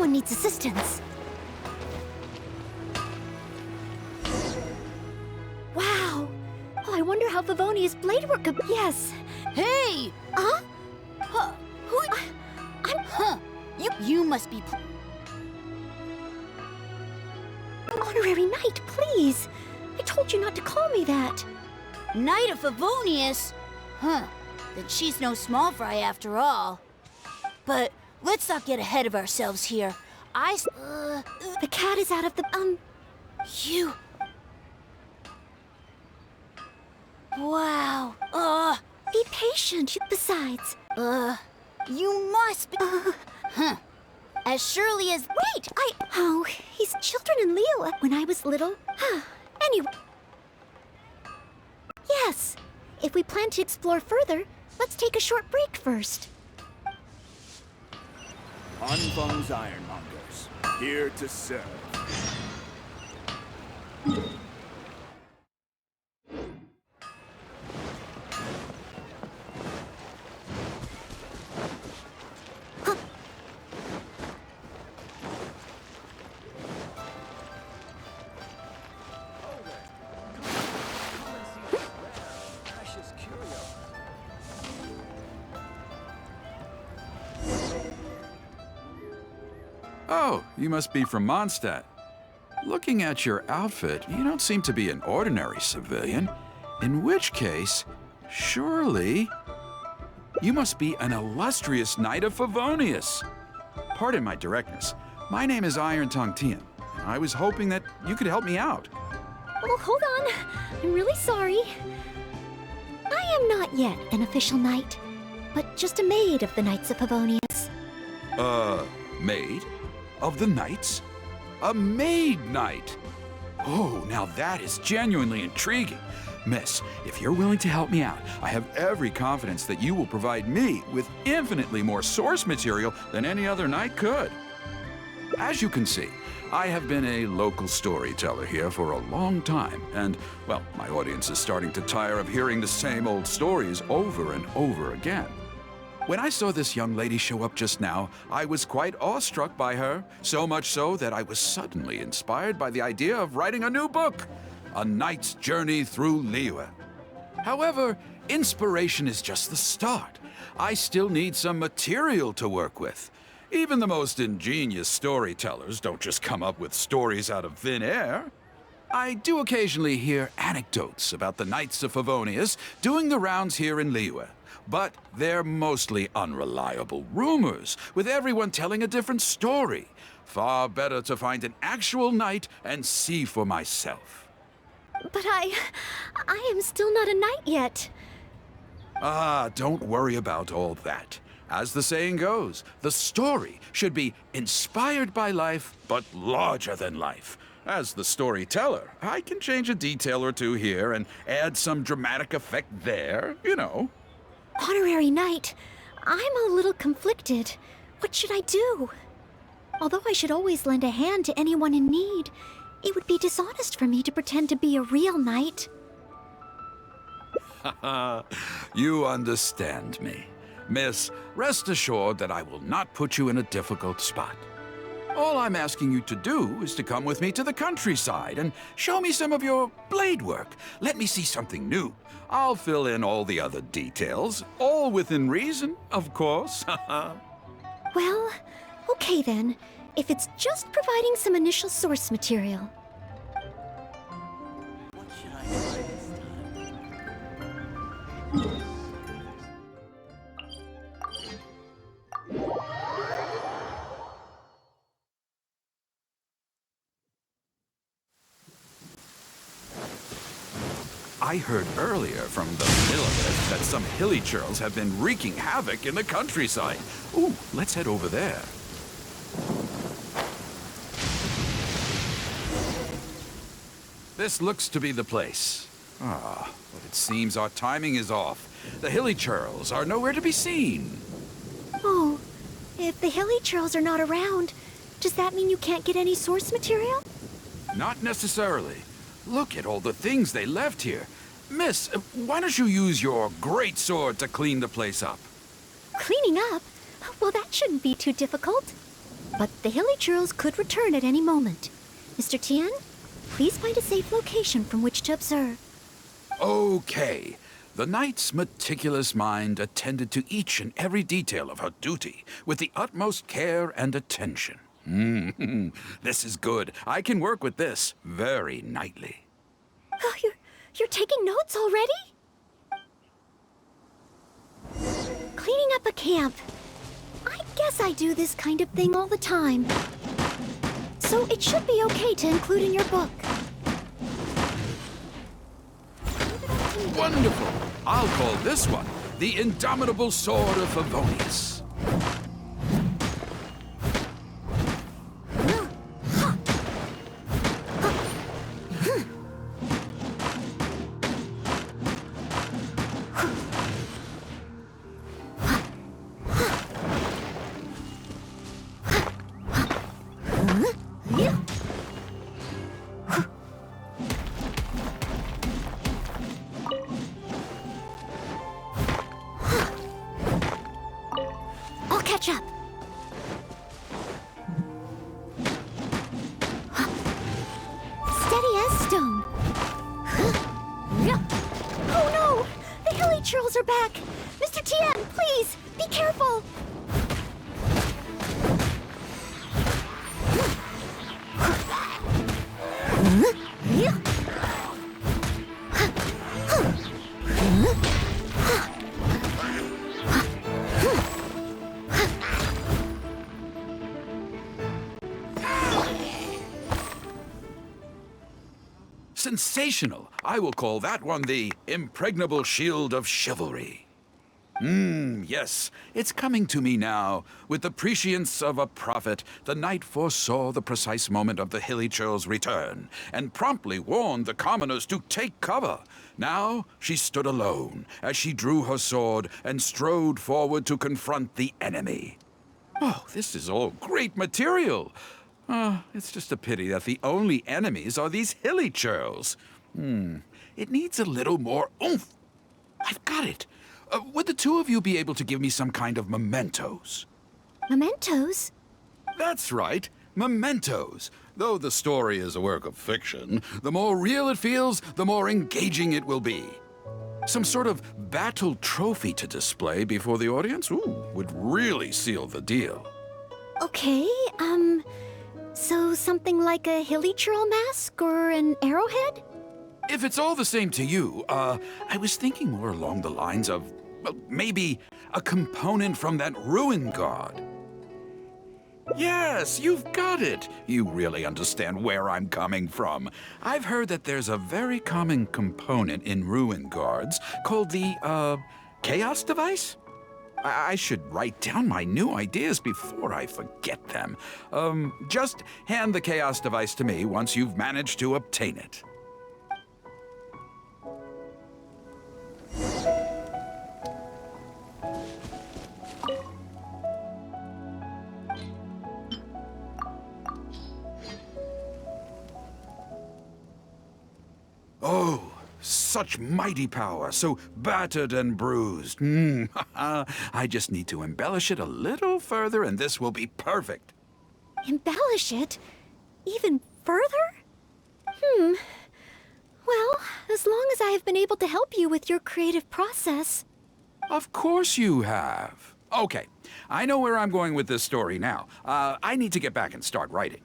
Someone needs assistance. Wow. Oh, I wonder how Favonia's blade work could... Yes. Hey! Huh? Who? You must be... Honorary Knight, please. I told you not to call me that. Knight of Favonius? Huh. Then she's no small fry after all. But let's not get ahead of ourselves here. The cat is out of the... You... Wow. Be patient. Besides... You must be... As surely as... Wait! Oh, he's children in Leo when I was little. Anyway... Yes. If we plan to explore further, let's take a short break first. Anfang's Ironmongers, here to serve. Oh, you must be from Mondstadt. Looking at your outfit, you don't seem to be an ordinary civilian. In which case, surely... You must be an illustrious Knight of Favonius. Pardon my directness. My name is Iron Tongue Tian. I was hoping that you could help me out. Oh, hold on. I'm really sorry. I am not yet an official knight, but just a maid of the Knights of Favonius. Maid? Of the Knights? A maid knight? Oh, now that is genuinely intriguing. Miss, if you're willing to help me out, I have every confidence that you will provide me with infinitely more source material than any other knight could. As you can see, I have been a local storyteller here for a long time, and, well, my audience is starting to tire of hearing the same old stories over and over again. When I saw this young lady show up just now, I was quite awestruck by her, so much so that I was suddenly inspired by the idea of writing a new book, A Knight's Journey Through Liyue. However, inspiration is just the start. I still need some material to work with. Even the most ingenious storytellers don't just come up with stories out of thin air. I do occasionally hear anecdotes about the Knights of Favonius doing the rounds here in Liyue. But they're mostly unreliable rumors, with everyone telling a different story. Far better to find an actual knight and see for myself. But I am still not a knight yet. Don't worry about all that. As the saying goes, the story should be inspired by life, but larger than life. As the storyteller, I can change a detail or two here and add some dramatic effect there, you know. Honorary Knight, I'm a little conflicted. What should I do? Although I should always lend a hand to anyone in need, it would be dishonest for me to pretend to be a real knight. You understand me. Miss, rest assured that I will not put you in a difficult spot. All I'm asking you to do is to come with me to the countryside and show me some of your blade work. Let me see something new. I'll fill in all the other details, all within reason, of course. Well, okay then, if it's just providing some initial source material. What should I try this time? I heard earlier from the Lilith that some hilly churls have been wreaking havoc in the countryside. Ooh, let's head over there. This looks to be the place. But it seems our timing is off. The hilly churls are nowhere to be seen. Oh, if the hilly churls are not around, does that mean you can't get any source material? Not necessarily. Look at all the things they left here. Miss, why don't you use your great sword to clean the place up? Cleaning up? Well, that shouldn't be too difficult. But the hilly churls could return at any moment. Mr. Tien, please find a safe location from which to observe. Okay. The knight's meticulous mind attended to each and every detail of her duty with the utmost care and attention. This is good. I can work with this very knightly. Oh, you're taking notes already? Cleaning up a camp. I guess I do this kind of thing all the time. So it should be okay to include in your book. Wonderful! I'll call this one the Indomitable Sword of Favonius. I'll catch up. Steady as stone. Oh no! The hilly churls are back! Mr. Tien, please, be careful! Sensational! I will call that one the Impregnable Shield of Chivalry. Yes, it's coming to me now. With the prescience of a prophet, the knight foresaw the precise moment of the hilly churl's return, and promptly warned the commoners to take cover. Now she stood alone, as she drew her sword and strode forward to confront the enemy. Oh, this is all great material. It's just a pity that the only enemies are these hilly churls. It needs a little more oomph. I've got it. Would the two of you be able to give me some kind of mementos? Mementos? That's right, mementos. Though the story is a work of fiction, the more real it feels, the more engaging it will be. Some sort of battle trophy to display before the audience? Would really seal the deal. Okay, so something like a hilly churl mask or an arrowhead? If it's all the same to you, I was thinking more along the lines of, well, maybe a component from that ruin guard. Yes, you've got it. You really understand where I'm coming from. I've heard that there's a very common component in ruin guards called the, chaos device? I should write down my new ideas before I forget them. Just hand the chaos device to me once you've managed to obtain it. Oh, such mighty power, so battered and bruised. I just need to embellish it a little further and this will be perfect. Embellish it? Even further? Well, as long as I have been able to help you with your creative process. Of course you have. Okay, I know where I'm going with this story now. I need to get back and start writing.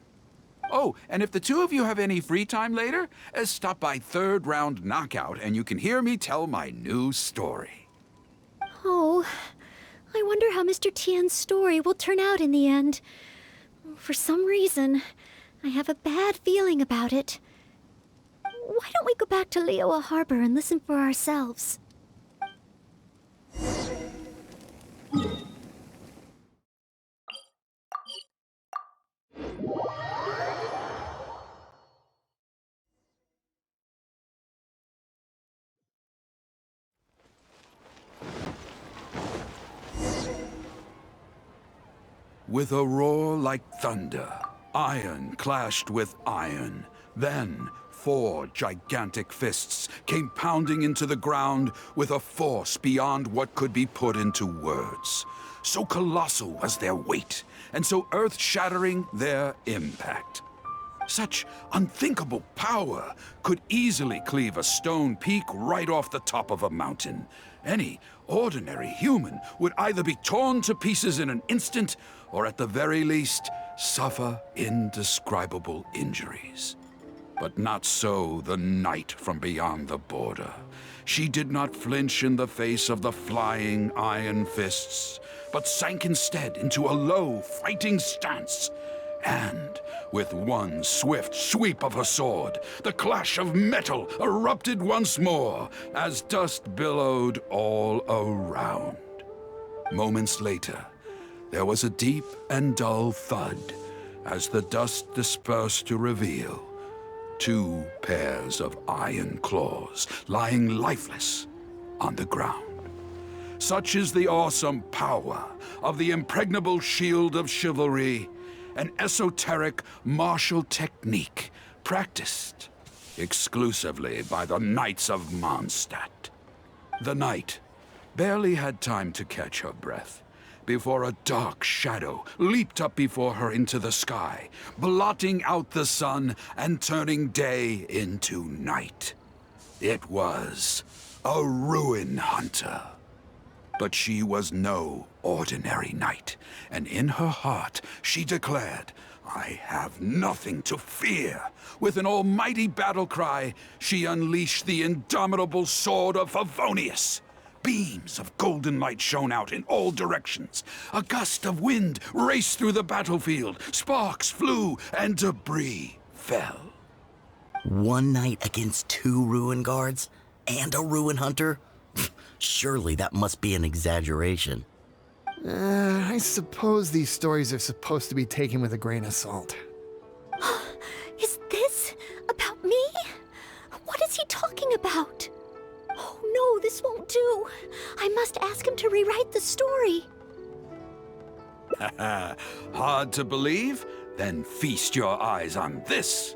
Oh, and if the two of you have any free time later, stop by Third Round Knockout and you can hear me tell my new story. Oh, I wonder how Mr. Tien's story will turn out in the end. For some reason, I have a bad feeling about it. Why don't we go back to Liyue Harbor and listen for ourselves? With a roar like thunder, iron clashed with iron. Then 4 gigantic fists came pounding into the ground with a force beyond what could be put into words. So colossal was their weight and so earth-shattering their impact. Such unthinkable power could easily cleave a stone peak right off the top of a mountain. Any ordinary human would either be torn to pieces in an instant, or at the very least, suffer indescribable injuries. But not so the knight from beyond the border. She did not flinch in the face of the flying iron fists, but sank instead into a low, fighting stance. And with one swift sweep of her sword, the clash of metal erupted once more as dust billowed all around. Moments later, there was a deep and dull thud as the dust dispersed to reveal two pairs of iron claws lying lifeless on the ground. Such is the awesome power of the impregnable shield of chivalry, an esoteric martial technique practiced exclusively by the Knights of Mondstadt. The knight barely had time to catch her breath before a dark shadow leaped up before her into the sky, blotting out the sun and turning day into night. It was a ruin hunter. But she was no ordinary knight, and in her heart she declared, "I have nothing to fear." With an almighty battle cry, she unleashed the indomitable sword of Favonius. Beams of golden light shone out in all directions. A gust of wind raced through the battlefield. Sparks flew and debris fell. One knight against two ruin guards and a ruin hunter? Surely that must be an exaggeration. I suppose these stories are supposed to be taken with a grain of salt. Is this about me? What is he talking about? Oh no, this won't do. I must ask him to rewrite the story. Hard to believe? Then feast your eyes on this.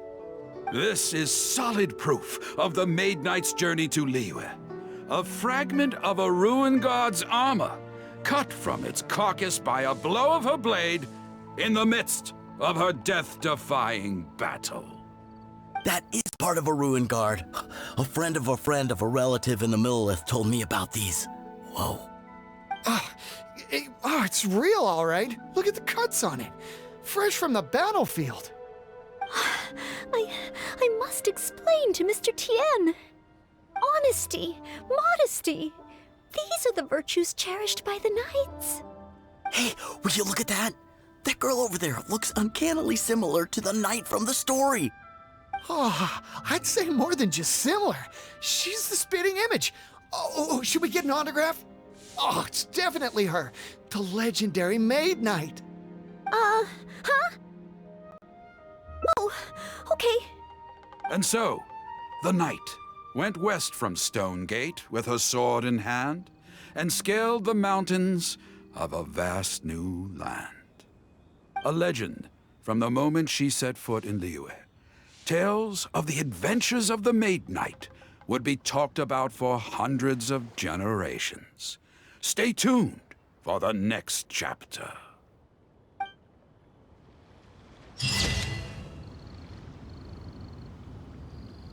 This is solid proof of the Maid Knight's journey to Liyue. A fragment of a ruin god's armor, cut from its carcass by a blow of her blade in the midst of her death-defying battle. That is part of a ruin guard. A friend of a relative in the Millelith told me about these. Whoa. It's real, all right. Look at the cuts on it. Fresh from the battlefield. I must explain to Mr. Tien. Honesty, modesty. These are the virtues cherished by the knights. Hey, will you look at that? That girl over there looks uncannily similar to the knight from the story. Oh, I'd say more than just similar. She's the spitting image. Oh, should we get an autograph? Oh, it's definitely her. The legendary Maid Knight. Huh? Oh, okay. And so, the knight went west from Stonegate with her sword in hand and scaled the mountains of a vast new land. A legend from the moment she set foot in Liyue. Tales of the adventures of the Maid Knight would be talked about for hundreds of generations. Stay tuned for the next chapter.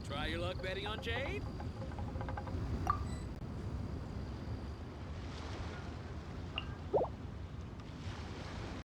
Try your luck betting on Jade?